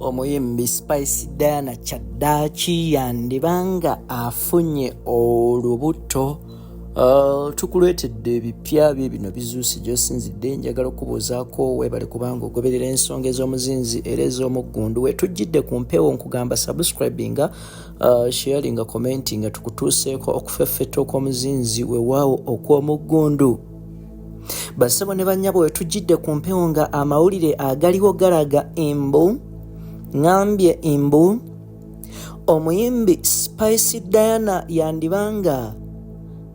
Omuyimbi Spice Diana Kyaddaaki yandibanga afunye olubuto. Tukuleetedde ebipya bino bizuusi gy'osinzidde. Njagala okubuuzaako weebale kubanga ogoberera ensonga ez'omuzinzi era ez'omuggundu. Wetujjidde ku mpewo nkugamba subscribinga, sharinga, commentinga tukutuuseeko okufeffetta okw'omuzinzi weewaawo okw'omuggundu. Bassebo ne bannyabo wetujjidde ku mpewo nga amawulire agaliwo galaga embu ngambye embu omuyimbi Spice Diana yandibanga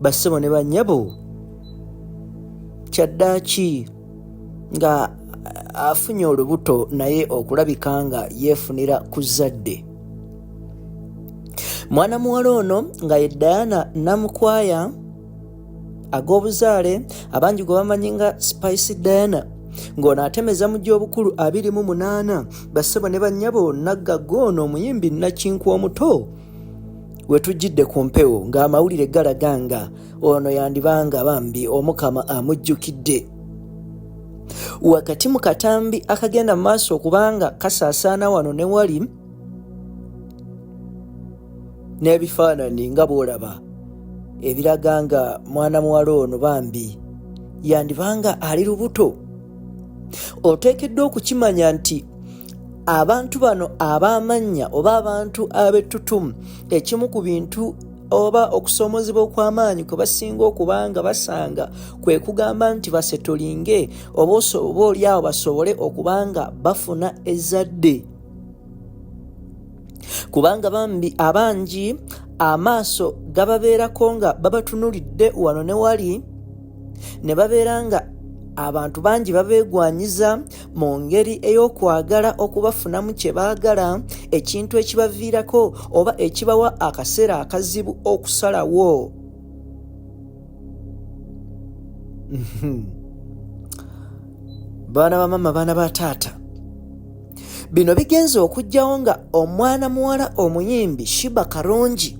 bassebo ne bannyabo Kyaddaaki nga afunye olubuto naye okulabika nga yeefunira ku zadde. Mwana muwala ono nga ye Diana Namukwaya ag'obuzaale abangi gwe bamanyi nga Spice Diana ng'ono atemeza mu gy'obukulu 28. Bassebo ne bannyabo Naggaga ono omuyimbi Nakinku omuto wetujjidde ku mpewo ng'amawulire galaga nga ono yandibanga bambi Omukama amujjukidde. Wakati mu katambi akagenda mu maaso okubanga kasaasaana wano ne wali n'ebifaananyi nga bw'olaba ebiraga nga mwana muwala ono bambi yandibanga ali lubuto. Oteekeddwa okukimanya nti abantu bano ab'amannya oba abantu ab'ettutumu ekimu ku bintu oba okusoomozebwa okw'amaanyi kwe basinga okubanga basanga kwe kugamba nti basetolinge oba oli awo basobole okubanga bafuna ezzadde. Kubanga bambi abangi amaaso gababeerako nga babatunulidde wano ne wali ne babeera nga abantu bangi babeegwanyiza mu ngeri ey'okwagala okubafunamu kye baagala, ekintu ekibaviirako oba ekibawa akaseera akazibu okusalawo. Baana ba mama, baana ba taata, bino bigenze okujjawo nga omwana muwala omuyimbi Sheebah Karungi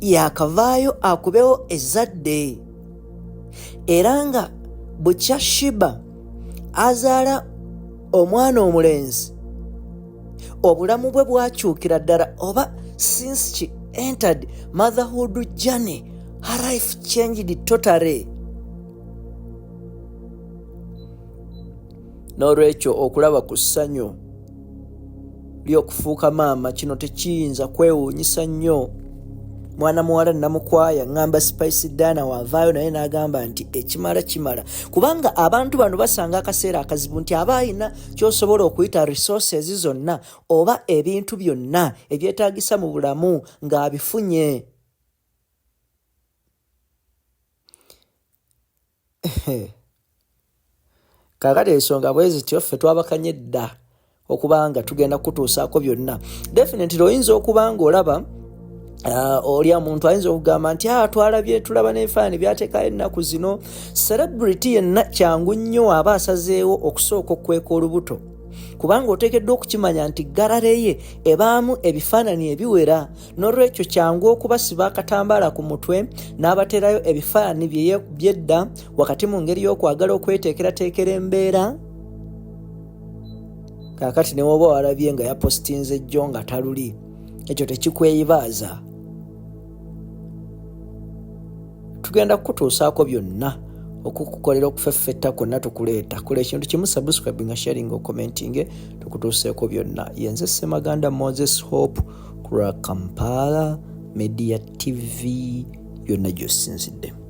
yakavaayo akubewo ezzadde. Era nga bukya Sheebah azaala omwana omulenzi obulamu bwe bwakyukira ddala, oba since she entered motherhood journey her life changed totally. N'olwekyo okulaba ku ssanyu ly'okufuuka maama kino tekiyinza kwewuunyisa nnyo. Mwana muwala Namukwaya ngamba Spice Diana wavaayo naye n'agamba nti ekimala kimala, kubanga abantu bano basanga akaseera akazibu nti aba ayina ky'osobola okuyita resources zonna oba ebintu byonna ebyetaagisa mu bulamu ng'abifunye. Kaakati ensonga bwe zityo ffe twabakanye dda okubanga tugenda kutuusaako byonna. Definitely oyinza okuba ng'olaba oli omuntu ayinza okugamba nti twalabye tulaba n'ebifaananyi byateekayo ennaku zino. Celebrity yenna kyangu nnyo aba asazeewo okusooka okukweka olubuto, kubanga oteekeddwa okukimanya nti galare ye ebaamu ebifaananyi ebiwera. N'olwekyo kyangu okubasiba akatambaala ku mutwe n'abaterayo ebifaananyi byedda wakati mu ngeri y'okwagala okweteekerateekera embeera. Kaakati ne woba walabye nga yapositinze jjo nga taluli, ekyo tekikweyibaaza. Tugenda kukutuusaako byonna okukukolera okufeffetta kwonna tukuleeta. Kola ekintu kimu, subscribinga, sharinga, commentinge tukutuuseeko byonna. Yenze Ssemaganda Moses Hope ku Kampala Media TV, yonna gy'osinzidde.